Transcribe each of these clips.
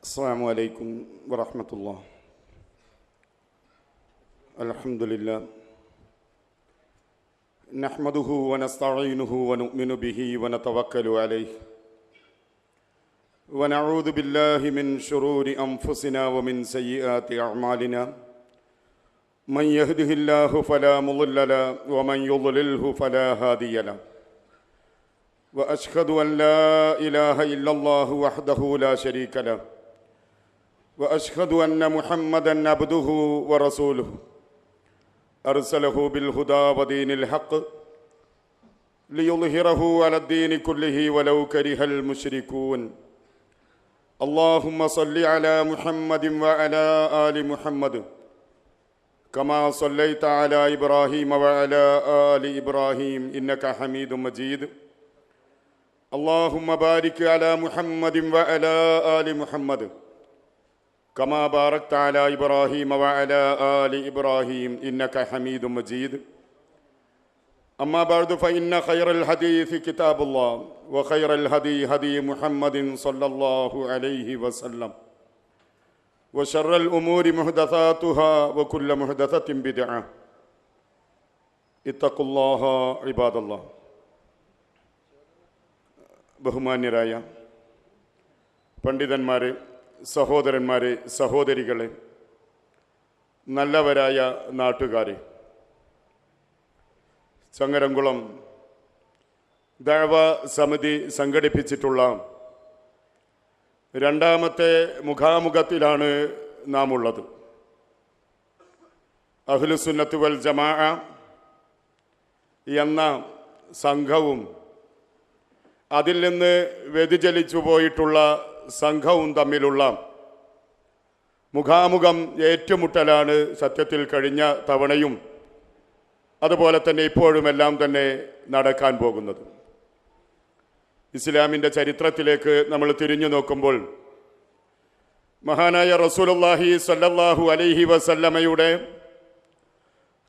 السلام عليكم ورحمة الله. الحمد لله نحمده ونستعينه ونؤمن به ونتوكل عليه ونعوذ بالله من شرور أنفسنا ومن سيئات أعمالنا من يهده الله فلا مضل له ومن يضلله فلا هادي له وأشهد أن لا إله إلا الله وحده لا شريك له وأشهد أن محمدًا عبده ورسوله أرسله بالهدى ودين الحق ليظهره على الدين كله ولو كره المشركون. اللهم صل على محمد وعلى آل محمد كما صليت على إبراهيم وعلى آل إبراهيم إنك حميد مجيد. اللهم بارك على محمد وعلى آل محمد كما باركت على إبراهيم وعلى آل إبراهيم إنك حميد مجيد. أما بعد فإن خير الحديث كتاب الله وخير الهدي هدي محمد صلى الله عليه وسلم وشر الأمور محدثاتها وكل محدثة بدعة. اتقوا الله عباد الله. ബഹുമാന്യരായ പണ്ഡിതന്മാരെ, സഹോദരന്മാരെ, സഹോദരികളെ, നല്ലവരായ നാട്ടുകാരെ, ചങ്ങരംകുളം ദഅവ സമിതി സംഘടിപ്പിച്ചിട്ടുള്ള രണ്ടാമത്തെ മുഖാമുഖത്തിലാണ് നാം ഉള്ളത്. അഹ്ലുസുന്നത്ത് വൽ ജമാഅ എന്ന സംഘവും അതിൽ നിന്ന് വ്യതിചലിച്ചു പോയിട്ടുള്ള സംഘവും തമ്മിലുള്ള മുഖാമുഖം ഏറ്റുമുട്ടലാണ് സത്യത്തിൽ കഴിഞ്ഞ തവണയും അതുപോലെ തന്നെ ഇപ്പോഴുമെല്ലാം തന്നെ നടക്കാൻ പോകുന്നത്. ഇസ്ലാമിൻ്റെ ചരിത്രത്തിലേക്ക് നമ്മൾ തിരിഞ്ഞു നോക്കുമ്പോൾ മഹാനായ റസൂലുള്ളാഹി സ്വല്ലല്ലാഹു അലൈഹി വസല്ലമയുടെ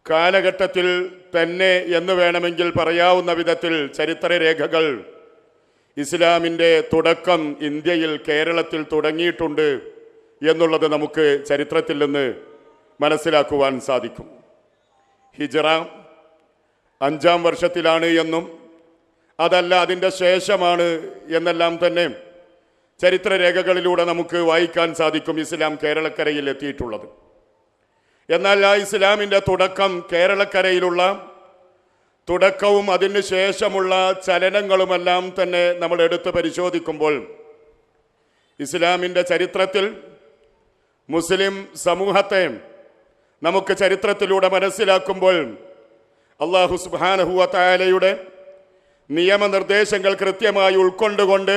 കാലഘട്ടത്തിൽ തന്നെ എന്ന് വേണമെങ്കിൽ പറയാവുന്ന വിധത്തിൽ ചരിത്രരേഖകൾ ഇസ്ലാമിൻ്റെ തുടക്കം ഇന്ത്യയിൽ, കേരളത്തിൽ തുടങ്ങിയിട്ടുണ്ട് എന്നുള്ളത് നമുക്ക് ചരിത്രത്തിൽ നിന്ന് മനസ്സിലാക്കുവാൻ സാധിക്കും. ഹിജ്റ 5-ാം വർഷത്തിലാണ് എന്നും അതല്ല അതിൻ്റെ ശേഷമാണ് എന്നെല്ലാം തന്നെ ചരിത്രരേഖകളിലൂടെ നമുക്ക് വായിക്കാൻ സാധിക്കും ഇസ്ലാം കേരളക്കരയിൽ എത്തിയിട്ടുള്ളത്. എന്നാൽ ആ ഇസ്ലാമിൻ്റെ തുടക്കം, കേരളക്കരയിലുള്ള തുടക്കവും അതിന് ശേഷമുള്ള ചലനങ്ങളുമെല്ലാം തന്നെ നമ്മൾ എടുത്ത് പരിശോധിക്കുമ്പോൾ ഇസ്ലാമിൻ്റെ ചരിത്രത്തിൽ മുസ്ലിം സമൂഹത്തെ നമുക്ക് ചരിത്രത്തിലൂടെ മനസ്സിലാക്കുമ്പോൾ അല്ലാഹു സുബ്ഹാനഹു വ തആലയുടെ നിയമനിർദ്ദേശങ്ങൾ കൃത്യമായി ഉൾക്കൊണ്ടുകൊണ്ട്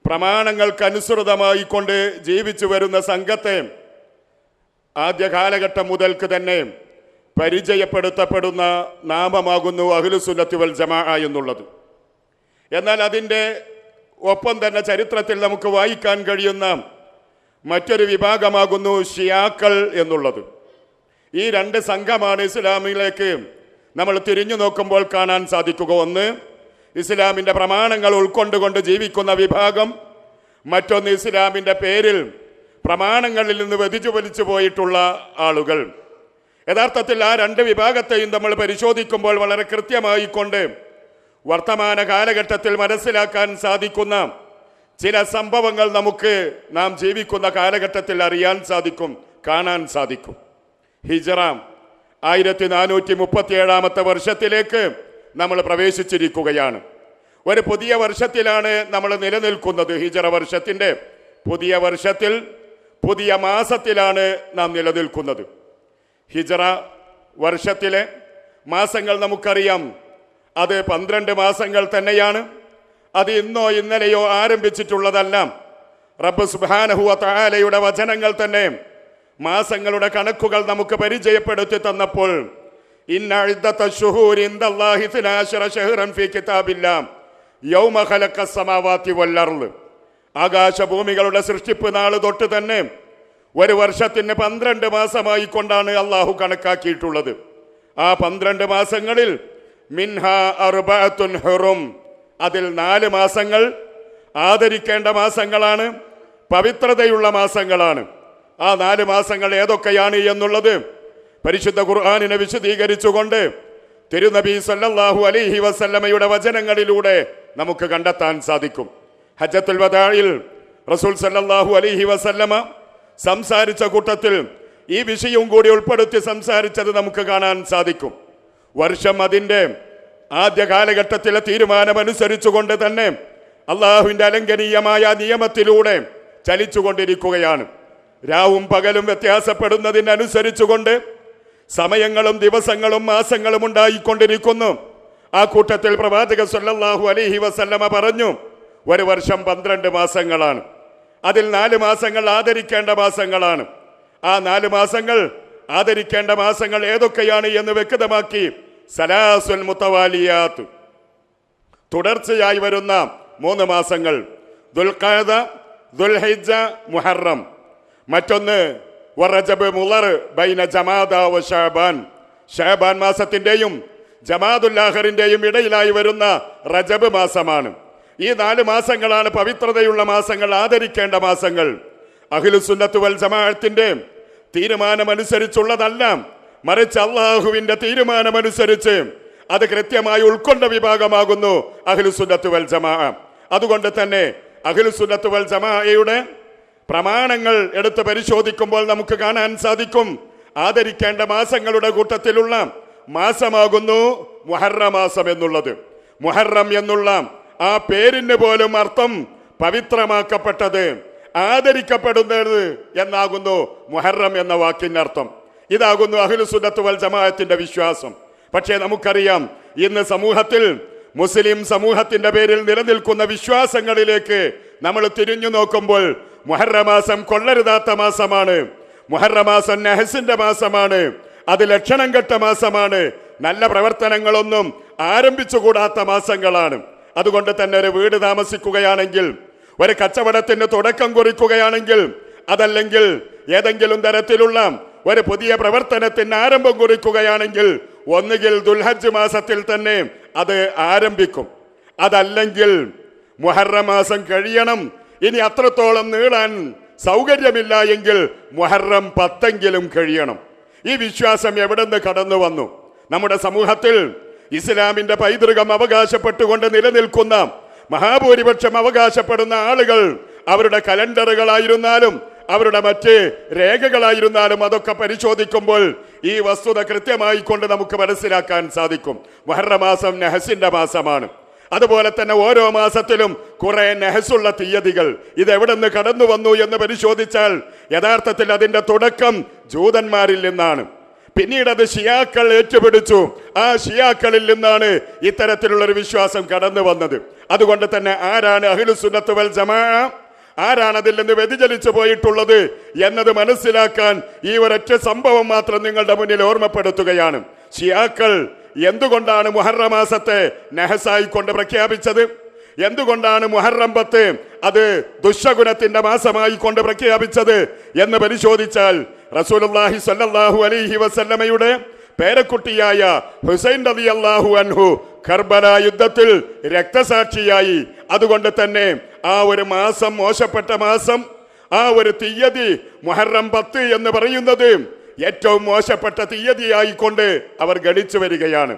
പ്രമാണങ്ങൾക്കനുസൃതമായിക്കൊണ്ട് ജീവിച്ചു വരുന്ന സംഘത്തെ ആദ്യ കാലഘട്ടം മുതൽക്ക് തന്നെ പരിചയപ്പെടുത്തപ്പെടുന്ന നാമമാകുന്നു അഹ്ലുസുന്നത്ത് വൽ ജമാഅ എന്നുള്ളത്. എന്നാൽ അതിൻ്റെ ഒപ്പം തന്നെ ചരിത്രത്തിൽ നമുക്ക് വായിക്കാൻ കഴിയുന്ന മറ്റൊരു വിഭാഗമാകുന്നു ഷിയാക്കൾ എന്നുള്ളത്. ഈ രണ്ട് സംഘമാണ് ഇസ്ലാമിലേക്ക് നമ്മൾ തിരിഞ്ഞു നോക്കുമ്പോൾ കാണാൻ സാധിക്കുക. ഒന്ന്, ഇസ്ലാമിൻ്റെ പ്രമാണങ്ങൾ ഉൾക്കൊണ്ടുകൊണ്ട് ജീവിക്കുന്ന വിഭാഗം. മറ്റൊന്ന്, ഇസ്ലാമിൻ്റെ പേരിൽ പ്രമാണങ്ങളിൽ നിന്ന് വ്യതിചലിച്ചു പോയിട്ടുള്ള ആളുകൾ. യഥാർത്ഥത്തിൽ ആ രണ്ട് വിഭാഗത്തെയും നമ്മൾ പരിശോധിക്കുമ്പോൾ വളരെ കൃത്യമായിക്കൊണ്ട് വർത്തമാന കാലഘട്ടത്തിൽ മനസ്സിലാക്കാൻ സാധിക്കുന്ന ചില സംഭവങ്ങൾ നമുക്ക് നാം ജീവിക്കുന്ന കാലഘട്ടത്തിൽ അറിയാൻ സാധിക്കും, കാണാൻ സാധിക്കും. ഹിജ്റ 1437 വർഷത്തിലേക്ക് നമ്മൾ പ്രവേശിച്ചിരിക്കുകയാണ്. ഒരു പുതിയ വർഷത്തിലാണ് നമ്മൾ നിലനിൽക്കുന്നത്. ഹിജ്റ വർഷത്തിൻ്റെ പുതിയ വർഷത്തിൽ, പുതിയ മാസത്തിലാണ് നാം നിലനിൽക്കുന്നത്. ഹിജ്റ വർഷത്തിലെ മാസങ്ങൾ നമുക്കറിയാം, അത് 12 മാസങ്ങൾ തന്നെയാണ്. അത് ഇന്നോ ഇന്നലെയോ ആരംഭിച്ചിട്ടുള്ളതല്ല. റബ്ബ് സുബ്ഹാനഹു വ തആലയുടെ വചനങ്ങൾ തന്നെ മാസങ്ങളുടെ കണക്കുകൾ നമുക്ക് പരിചയപ്പെടുത്തി തന്നപ്പോൾ ഇന്ന ഇദ്ദത്തശ്ശുഹൂരി ഇൻദല്ലാഹി 12 ശഹ്റൻ ഫീ കിതാബില്ലാഹ് യൗമ ഖലഖസ് സമാവാതി വൽ അർള്. ആകാശഭൂമികളുടെ സൃഷ്ടിപ്പ് നാൾ തൊട്ട് തന്നെ ഒരു വർഷത്തിന് 12 മാസമായി കൊണ്ടാണ് അള്ളാഹു കണക്കാക്കിയിട്ടുള്ളത്. ആ 12 മാസങ്ങളിൽ മിൻഹാ അർബഅത്തുൻ ഹുറും, അതിൽ 4 മാസങ്ങൾ ആദരിക്കേണ്ട മാസങ്ങളാണ്. പവിത്രതയുള്ള മാസങ്ങളാണ്. ആ 4 മാസങ്ങൾ ഏതൊക്കെയാണ് എന്നുള്ളത് പരിശുദ്ധ ഖുർആനിനെ വിശദീകരിച്ചുകൊണ്ട് തിരുനബി സല്ലല്ലാഹു അലൈഹി വസല്ലമയുടെ വചനങ്ങളിലൂടെ നമുക്ക് കണ്ടെത്താൻ സാധിക്കും. ഹജ്ജത്തുൽ വദാഇൽ റസൂൽ സല്ലല്ലാഹു അലൈഹി വസല്ലമ സംസാരിച്ച കൂട്ടത്തിൽ ഈ വിഷയവും കൂടി ഉൾപ്പെടുത്തി സംസാരിച്ചത് നമുക്ക് കാണാൻ സാധിക്കും. വർഷം അതിൻ്റെ ആദ്യ കാലഘട്ടത്തിലെ തീരുമാനമനുസരിച്ചുകൊണ്ട് തന്നെ അള്ളാഹുവിൻ്റെ അലംഘനീയമായ നിയമത്തിലൂടെ ചലിച്ചുകൊണ്ടിരിക്കുകയാണ്. രാവും പകലും വ്യത്യാസപ്പെടുന്നതിനനുസരിച്ചുകൊണ്ട് സമയങ്ങളും ദിവസങ്ങളും മാസങ്ങളും ഉണ്ടായിക്കൊണ്ടിരിക്കുന്നു. ആ കൂട്ടത്തിൽ പ്രവാചകൻ സല്ലല്ലാഹു അലൈഹി വസല്ലമ പറഞ്ഞു, ഒരു വർഷം 12 മാസങ്ങളാണ്. അതിൽ 4 മാസങ്ങൾ ആദരിക്കേണ്ട മാസങ്ങളാണ്. ആ 4 മാസങ്ങൾ ആദരിക്കേണ്ട മാസങ്ങൾ ഏതൊക്കെയാണ് എന്ന് വ്യക്തമാക്കി സലാസുൽ മുതവാലിയാത്ത്, തുടർച്ചയായി വരുന്ന 3 മാസങ്ങൾ, ദുൽഖഅദ, ദുൽഹിജ്ജ, മുഹറം. മറ്റൊന്ന് വറജബ് മുളർ ബൈന ജമാദ വ ശഅബാൻ, ശഅബാൻ മാസത്തിൻ്റെയും ജമാദുൽ ആഖിറിൻ്റെയും ഇടയിലായി വരുന്ന റജബ് മാസമാണ്. ഈ 4 മാസങ്ങളാണ് പവിത്രതയുള്ള മാസങ്ങൾ, ആദരിക്കേണ്ട മാസങ്ങൾ. അഹ്ലുസുന്നത്ത് വൽ ജമാഅത്തിന്റെ തീരുമാനമനുസരിച്ചുള്ളതല്ല, മറിച്ച് അള്ളാഹുവിൻ്റെ തീരുമാനമനുസരിച്ച് അത് കൃത്യമായി ഉൾക്കൊണ്ട വിഭാഗമാകുന്നു അഹ്ലുസുന്നത്ത് വൽ ജമാഅ. അതുകൊണ്ട് തന്നെ അഹ്ലുസുന്നത്ത് വൽ ജമാഅയുടെ പ്രമാണങ്ങൾ എടുത്ത് പരിശോധിക്കുമ്പോൾ നമുക്ക് കാണാൻ സാധിക്കും, ആദരിക്കേണ്ട മാസങ്ങളുടെ കൂട്ടത്തിലുള്ള മാസമാകുന്നു മുഹറം മാസം എന്നുള്ളത്. മുഹറം എന്നുള്ള ആ പേരിന് പോലും അർത്ഥം പവിത്രമാക്കപ്പെട്ടത്, ആദരിക്കപ്പെടുന്നത് എന്നാകുന്നു മുഹറം എന്ന വാക്കിനർത്ഥം. ഇതാകുന്നു അഹ്ലുസുന്നത്ത് വൽ ജമാഅത്തിന്റെ വിശ്വാസം. പക്ഷേ നമുക്കറിയാം, ഇന്ന് സമൂഹത്തിൽ മുസ്ലിം സമൂഹത്തിന്റെ പേരിൽ നിലനിൽക്കുന്ന വിശ്വാസങ്ങളിലേക്ക് നമ്മൾ തിരിഞ്ഞു നോക്കുമ്പോൾ മുഹറം മാസം കൊള്ളരുതാത്ത മാസമാണ്, മുഹറം മാസം നഹസിന്റെ മാസമാണ്, അത് ലക്ഷണം കെട്ട മാസമാണ്, നല്ല പ്രവർത്തനങ്ങളൊന്നും ആരംഭിച്ചുകൂടാത്ത മാസങ്ങളാണ്. അതുകൊണ്ട് തന്നെ ഒരു വീട് താമസിക്കുകയാണെങ്കിൽ, ഒരു കച്ചവടത്തിന് തുടക്കം കുറിക്കുകയാണെങ്കിൽ, അതല്ലെങ്കിൽ ഏതെങ്കിലും തരത്തിലുള്ള ഒരു പുതിയ പ്രവർത്തനത്തിന് ആരംഭം കുറിക്കുകയാണെങ്കിൽ ഒന്നുകിൽ ദുൽഹജ്ജ് മാസത്തിൽ തന്നെ അത് ആരംഭിക്കും, അതല്ലെങ്കിൽ മുഹറം മാസം കഴിയണം. ഇനി അത്രത്തോളം നീളാൻ സൗകര്യമില്ല എങ്കിൽ മുഹറം 10 കഴിയണം. ഈ വിശ്വാസം എവിടെ നിന്ന് കടന്നു വന്നു? നമ്മുടെ സമൂഹത്തിൽ ഇസ്ലാമിന്റെ പൈതൃകം അവകാശപ്പെട്ടുകൊണ്ട് നിലനിൽക്കുന്ന മഹാഭൂരിപക്ഷം അവകാശപ്പെടുന്ന ആളുകൾ അവരുടെ കലണ്ടറുകളായിരുന്നാലും അവരുടെ മറ്റ് രേഖകളായിരുന്നാലും അതൊക്കെ പരിശോധിക്കുമ്പോൾ ഈ വസ്തുത കൃത്യമായി കൊണ്ട് നമുക്ക് മനസ്സിലാക്കാൻ സാധിക്കും. മുഹറം മാസം നഹസിന്റെ മാസമാണ്. അതുപോലെ തന്നെ ഓരോ മാസത്തിലും കുറെ നഹസുള്ള തീയതികൾ ഇതെവിടെ നിന്ന് കടന്നു വന്നു എന്ന് പരിശോധിച്ചാൽ യഥാർത്ഥത്തിൽ അതിന്റെ തുടക്കം ജൂതന്മാരിൽ നിന്നാണ്. പിന്നീട് അത് ഷിയാക്കൾ ഏറ്റുപിടിച്ചു. ആ ഷിയാക്കളിൽ നിന്നാണ് ഇത്തരത്തിലുള്ളൊരു വിശ്വാസം കടന്നു വന്നത്. അതുകൊണ്ട് തന്നെ ആരാണ് അഹ്ലുസുന്നത്ത് വൽ ജമാഅ, ആരാണ് അതിൽ നിന്ന് വ്യതിചലിച്ചു പോയിട്ടുള്ളത് എന്നത് മനസ്സിലാക്കാൻ ഈ ഒരൊറ്റ സംഭവം മാത്രം നിങ്ങളുടെ മുന്നിൽ ഓർമ്മപ്പെടുത്തുകയാണ്. ഷിയാക്കൾ എന്തുകൊണ്ടാണ് മുഹറം മാസത്തെ നഹസായി കൊണ്ട് പ്രഖ്യാപിച്ചത്? എന്തുകൊണ്ടാണ് മുഹറം 10 അത് ദുശകുനത്തിന്റെ മാസമായി കൊണ്ട് പ്രഖ്യാപിച്ചത് എന്ന് പരിശോധിച്ചാൽ റസൂലുള്ളാഹി സ്വല്ലല്ലാഹു അലൈഹി വസല്ലമയുടെ പേരക്കുട്ടിയായ ഹുസൈൻ റളിയല്ലാഹു അൻഹു കർബല യുദ്ധത്തിൽ രക്തസാക്ഷിയായി. അതുകൊണ്ട് തന്നെ ആ ഒരു മാസം, മോശപ്പെട്ട മാസം, ആ ഒരു തീയതി മുഹറം 10 എന്ന് പറയുന്നത് ഏറ്റവും മോശപ്പെട്ട തീയതിയായിക്കൊണ്ട് അവർ ഗണിച്ചു വരികയാണ്.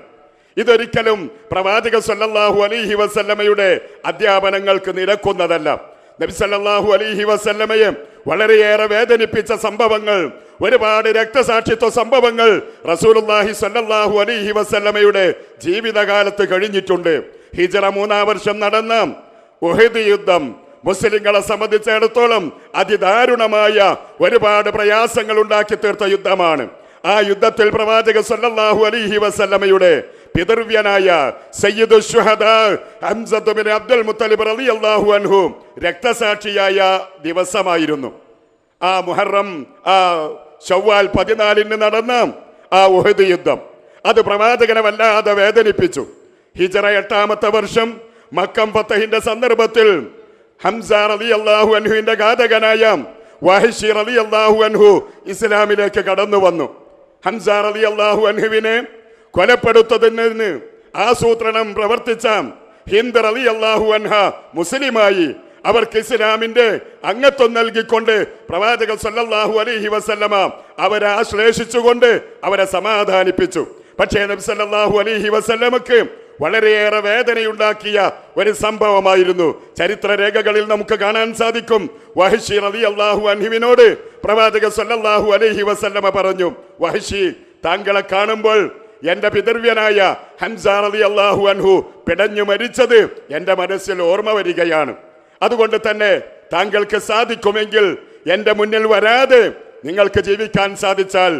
ഇതൊരിക്കലും പ്രവാചക സല്ലല്ലാഹു അലൈഹി വസല്ലമയുടെ അധ്യാപനങ്ങൾക്ക് നിരക്കുന്നതല്ല. നബി സല്ലല്ലാഹു അലൈഹി വസല്ലമയെ വളരെയേറെ വേദനിപ്പിച്ച സംഭവങ്ങൾ, ഒരുപാട് രക്തസാക്ഷിത്വ സംഭവങ്ങൾ റസൂലുള്ളാഹി സ്വല്ലല്ലാഹു അലൈഹി വസല്ലമയുടെ ജീവിതകാലത്ത് കഴിഞ്ഞിട്ടുണ്ട്. ഹിജ്റ 3-ാം വർഷം നടന്ന ഉഹദ് യുദ്ധം മുസ്ലിങ്ങളെ സംബന്ധിച്ചിടത്തോളം അതിദാരുണമായ ഒരുപാട് പ്രയാസങ്ങൾ ഉണ്ടാക്കി തീർത്ത യുദ്ധമാണ്. ആ യുദ്ധത്തിൽ പ്രവാചക സല്ലല്ലാഹു അലൈഹി വസല്ലമയുടെ പിതൃവ്യനായ സയ്യിദുൽ ശുഹദാ ഹംസ ബിൻ അബ്ദുൽ മുത്തലിബ് റളിയല്ലാഹു അൻഹു രക്തസാക്ഷിയായ ദിവസമായിരുന്നു. ആ മുഹറം ശവ്വാൽ 14 നടന്ന ആ ഉഹദ് യുദ്ധം അത് പ്രവാചകനെ വല്ലാതെ വേദനിപ്പിച്ചു. ഹിജ്റ 8-ാമത്തെ വർഷം മക്കം ഫതഹിന്റെ സന്ദർഭത്തിൽ ഹംസ റളിയല്ലാഹു അൻഹുവിന്റെ ഘാതകനായ വഹ്ശി റളിയല്ലാഹു അൻഹു ഇസ്ലാമിലേക്ക് കടന്നു വന്നു. ഹംസ റളിയല്ലാഹു അൻഹുവിനെ കൊലപ്പെടുത്തുന്നതിന് ആസൂത്രണം പ്രവർത്തിച്ച ഹിന്ദ് റളിയല്ലാഹു അൻഹ മുസ്ലിമായി. അവർക്ക് ഇസ്ലാമിന്റെ അംഗത്വം നൽകിക്കൊണ്ട് പ്രവാചകൻ സല്ലല്ലാഹു അലൈഹി വസല്ലമ അവരെ ആശ്ലേഷിച്ചുകൊണ്ട് അവരെ സമാധാനിപ്പിച്ചു. പക്ഷേ നബി സല്ലല്ലാഹു അലൈഹി വസല്ലമക്ക് വളരെയേറെ വേദനയുണ്ടാക്കിയ ഒരു സംഭവമായിരുന്നു. ചരിത്ര രേഖകളിൽ നമുക്ക് കാണാൻ സാധിക്കും. വഹ്ശി റളിയല്ലാഹു അൻഹുവിനോട് പ്രവാചകൻ സല്ലല്ലാഹു അലൈഹി വസല്ലമ പറഞ്ഞു, വഹ്ശി, താങ്കളെ കാണുമ്പോൾ എന്റെ പിതൃവ്യനായ ഹംസ റളിയല്ലാഹു അൻഹു പിടഞ്ഞു മരിച്ചത് എന്റെ മനസ്സിൽ ഓർമ്മ വരികയാണ്. അതുകൊണ്ട് തന്നെ താങ്കൾക്ക് സാധിക്കുമെങ്കിൽ എന്റെ മുന്നിൽ വരാതെ നിങ്ങൾക്ക് ജീവിക്കാൻ സാധിച്ചാൽ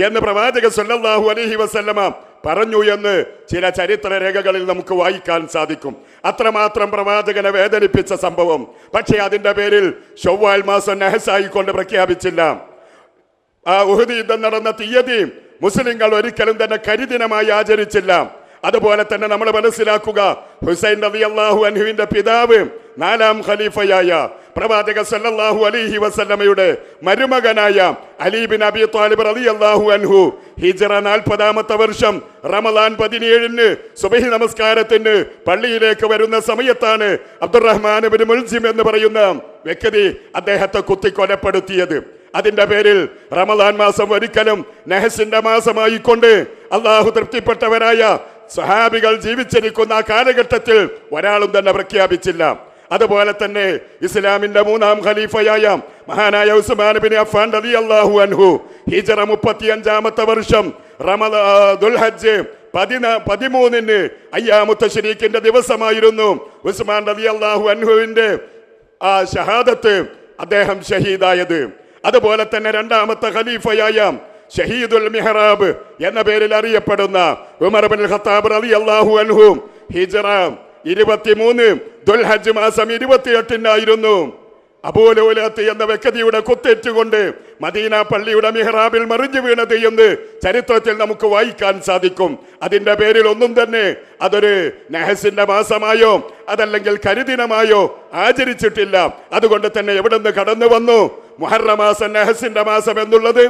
എന്ന് പ്രവാചകൻ സല്ലല്ലാഹു അലൈഹി വസല്ലമ പറഞ്ഞു എന്ന് ചില ചരിത്ര രേഖകളിൽ നമുക്ക് വായിക്കാൻ സാധിക്കും. അത്രമാത്രം പ്രവാചകനെ വേദനിപ്പിച്ച സംഭവം. പക്ഷേ അതിന്റെ പേരിൽ ശവ്വാൽ മാസം നഹസായിക്കൊണ്ട് പ്രഖ്യാപിച്ചില്ല. ആ ഉഹദ് യുദ്ധം നടന്ന തീയതി മുസ്ലിങ്ങൾ ഒരിക്കലും തന്നെ കരിദിനമായി ആചരിച്ചില്ല. അതുപോലെ തന്നെ നമ്മൾ മനസ്സിലാക്കുക, ഹുസൈൻ റളിയല്ലാഹു അൻഹുവിന്റെ പിതാവ് 4ാം ഖലീഫയായ പ്രവാചക സല്ലല്ലാഹു അലൈഹി വസല്ലമയുടെ മരുമകനായ അലി ബിൻ അബി ത്വാലിബ് റളിയല്ലാഹു അൻഹു ഹിജ്റ 40ാമത്തെ വർഷം റമളാൻ 17-ന് സുബഹി നമസ്കാരത്തിന് പള്ളിയിലേക്ക് വരുന്ന സമയത്താണ് അബ്ദുറഹ്മാൻ ഇബ്നു മുൽജിം എന്ന് പറയുന്ന വ്യക്തി അദ്ദേഹത്തെ കുത്തിക്കൊലപ്പെടുത്തിയത്. അതിന്റെ പേരിൽ റമളാൻ മാസം ഒരിക്കലും നഹസിന്റെ മാസമായിക്കൊണ്ട് അള്ളാഹു തൃപ്തിപ്പെട്ടവരായ സഹാബികൾ ജീവിച്ചിരിക്കുന്ന ആ കാലഘട്ടത്തിൽ ഒരാളും തന്നെ പ്രഖ്യാപിച്ചില്ല. അതുപോലെ തന്നെ ഇസ്ലാമിന്റെ 3ാം ഖലീഫയായ മഹാനായ ഉസ്മാൻ ബിൻ അഫ്ഫാൻ റളിയല്ലാഹു അൻഹു ഹിജ്റ 35ാമത്തെ വർഷം ദുൽഹജ്ജ് 13-ന് അയ്യാമു തശ്രീഖിന്റെ ദിവസമായിരുന്നു ഉസ്മാൻ റളിയല്ലാഹു അൻഹുവിന്റെ ആ ഷഹാദത്ത്, അദ്ദേഹം ഷഹീദായത്. അതുപോലെ തന്നെ 2ാമത്തെ ഖലീഫയായ ഷഹീദുൽ മിഹ്റാബ് എന്ന പേരിൽ അറിയപ്പെടുന്ന ഉമർ ഇബ്നുൽ ഖത്താബ് റളിയല്ലാഹു അൻഹു ഹിജ്റ 23 ദുൽഹജ്ജ് മാസം 28-നായിരുന്നു അബൂലുലത്ത് എന്ന വ്യക്തിയുടെ കുത്തേറ്റുകൊണ്ട് മദീന പള്ളിയുടെ മിഹ്റാബിൽ മറിഞ്ഞു വീണത് എന്ന് ചരിത്രത്തിൽ നമുക്ക് വായിക്കാൻ സാധിക്കും. അതിന്റെ പേരിൽ ഒന്നും തന്നെ അതൊരു നഹസിന്റെ മാസമായോ അതല്ലെങ്കിൽ കരിദിനമായോ ആചരിച്ചിട്ടില്ല. അതുകൊണ്ട് തന്നെ എവിടെ നിന്ന് കടന്നു വന്നു മുഹറം മാസം നഹസിന്റെ മാസം എന്നുള്ളത്?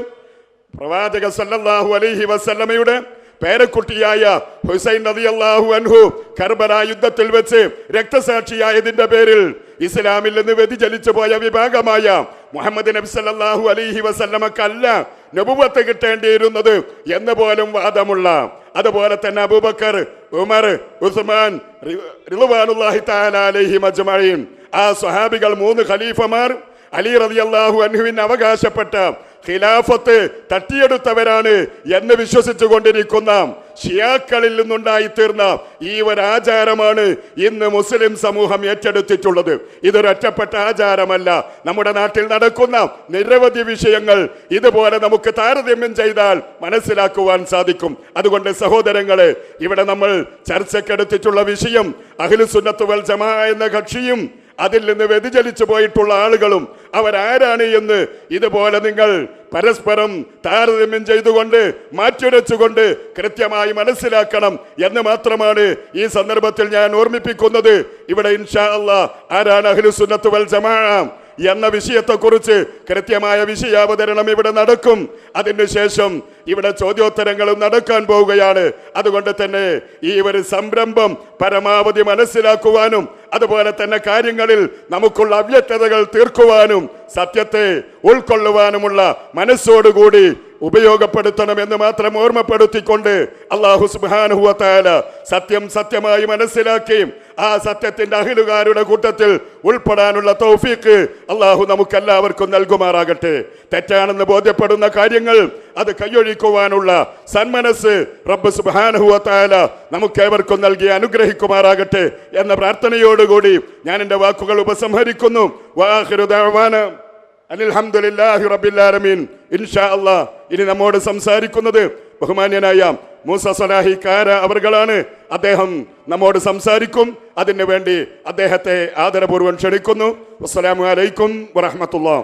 പ്രവാചക സല്ലല്ലാഹു അലൈഹി വസല്ലമയുടെ പേരക്കുട്ടിയായ ഹുസൈൻ റളിയല്ലാഹു അൻഹു കർബല യുദ്ധത്തിൽ വെച്ച് രക്തസാക്ഷിയായതിന്റെ പേരിൽ ഇസ്ലാമിൽ നിന്ന് വ്യതിചലിച്ചു പോയ വിഭാഗമായ മുഹമ്മദ് നബി സല്ലല്ലാഹു അലൈഹി വസല്ലമക്കല്ല നബുവത്ത് കിട്ടേണ്ടിയിരുന്നത് എന്ന് പോലും വാദമുള്ള, അതുപോലെ തന്നെ അബൂബക്കർ, ഉമർ, ഉസ്മാൻ റിദ്വാനുല്ലാഹി തആല അലൈഹിം അജ്മഈൻ ആ സ്വഹാബികൾ 3 ഖലീഫമാർ അലി റളിയല്ലാഹു അൻഹുവിന് അവകാശപ്പെട്ട ഖിലാഫത്ത് തട്ടിയെടുത്തവരാണ് എന്ന് വിശ്വസിച്ചു കൊണ്ടിരിക്കുന്ന ഷിയാക്കളിൽ നിന്നുണ്ടായി തീർന്ന ഈ ഒരു ആചാരമാണ് ഇന്ന് മുസ്ലിം സമൂഹം ഏറ്റെടുത്തിട്ടുള്ളത്. ഇതൊരൊറ്റപ്പെട്ട ആചാരമല്ല. നമ്മുടെ നാട്ടിൽ നടക്കുന്ന നിരവധി വിഷയങ്ങൾ ഇതുപോലെ നമുക്ക് താരതമ്യം ചെയ്താൽ മനസ്സിലാക്കുവാൻ സാധിക്കും. അതുകൊണ്ട് സഹോദരങ്ങളെ, ഇവിടെ നമ്മൾ ചർച്ചക്കെടുത്തിട്ടുള്ള വിഷയം അഹ്ലുസുന്നത്ത് വൽ ജമാഅ എന്ന കക്ഷിയും അതിൽ നിന്ന് വ്യതിചലിച്ചു പോയിട്ടുള്ള ആളുകളും അവരാരാണ് എന്ന് ഇതുപോലെ നിങ്ങൾ പരസ്പരം താരതമ്യം ചെയ്തുകൊണ്ട് മാറ്റുരച്ചുകൊണ്ട് കൃത്യമായി മനസ്സിലാക്കണം എന്ന് മാത്രമാണ് ഈ സന്ദർഭത്തിൽ ഞാൻ ഓർമ്മിപ്പിക്കുന്നത്. ഇവിടെ ഇൻഷാ അല്ലാഹ് ആരാണ് അഹ്ലുസുന്നത്ത് വൽ ജമാഅ എന്ന വിഷയത്തെക്കുറിച്ച് കൃത്യമായ വിഷയാവതരണം ഇവിടെ നടക്കും. അതിനുശേഷം ഇവിടെ ചോദ്യോത്തരങ്ങളും നടക്കാൻ പോവുകയാണ്. അതുകൊണ്ട് തന്നെ ഈ ഒരു സംരംഭം പരമാവധി മനസ്സിലാക്കുവാനും അതുപോലെ തന്നെ കാര്യങ്ങളിൽ നമുക്കുള്ള അവ്യക്തതകൾ തീർക്കുവാനും സത്യത്തെ ഉൾക്കൊള്ളുവാനുമുള്ള മനസ്സോടുകൂടി ഉപയോഗപ്പെടുത്തണമെന്ന് മാത്രം ഓർമ്മപ്പെടുത്തിക്കൊണ്ട് അല്ലാഹു സുബ്ഹാനഹു വ തആല സത്യം സത്യമായി മനസ്സിലാക്കി ആ സത്യത്തിന്റെ അഹ്ലുകാരുടെ കൂട്ടത്തിൽ ഉൾപ്പെടാനുള്ള തൗഫീഖ് അല്ലാഹു നമുക്കെല്ലാവർക്കും നൽകുമാറാകട്ടെ. തെറ്റാണെന്ന് ബോധ്യപ്പെടുന്ന കാര്യങ്ങൾ അത് കൈയൊഴിക്കുവാനുള്ള സന്മനസ് റബ്ബ് സുബ്ഹാനഹു വ തആല നമുക്കേവർക്കും നൽകി അനുഗ്രഹിക്കുമാറാകട്ടെ എന്ന പ്രാർത്ഥനയോടുകൂടി ഞാൻ എൻ്റെ വാക്കുകൾ ഉപസംഹരിക്കുന്നു. വആഖിറു ദഅവാന അൽഹംദുലില്ലാഹി റബ്ബിൽ ആലമീൻ. ഇൻഷാ അല്ലാഹ് ഇനി നമ്മോട് സംസാരിക്കുന്നത് ബഹുമാന്യനായ മൂസ സലാഹി കാര അവർകളാണ്. അദ്ദേഹം നമ്മോട് സംസാരിക്കും. അതിനു വേണ്ടി അദ്ദേഹത്തെ ആദരപൂർവ്വം ക്ഷണിക്കുന്നു. അസ്സലാമു അലൈക്കും വറഹ്മത്തുള്ളാഹി.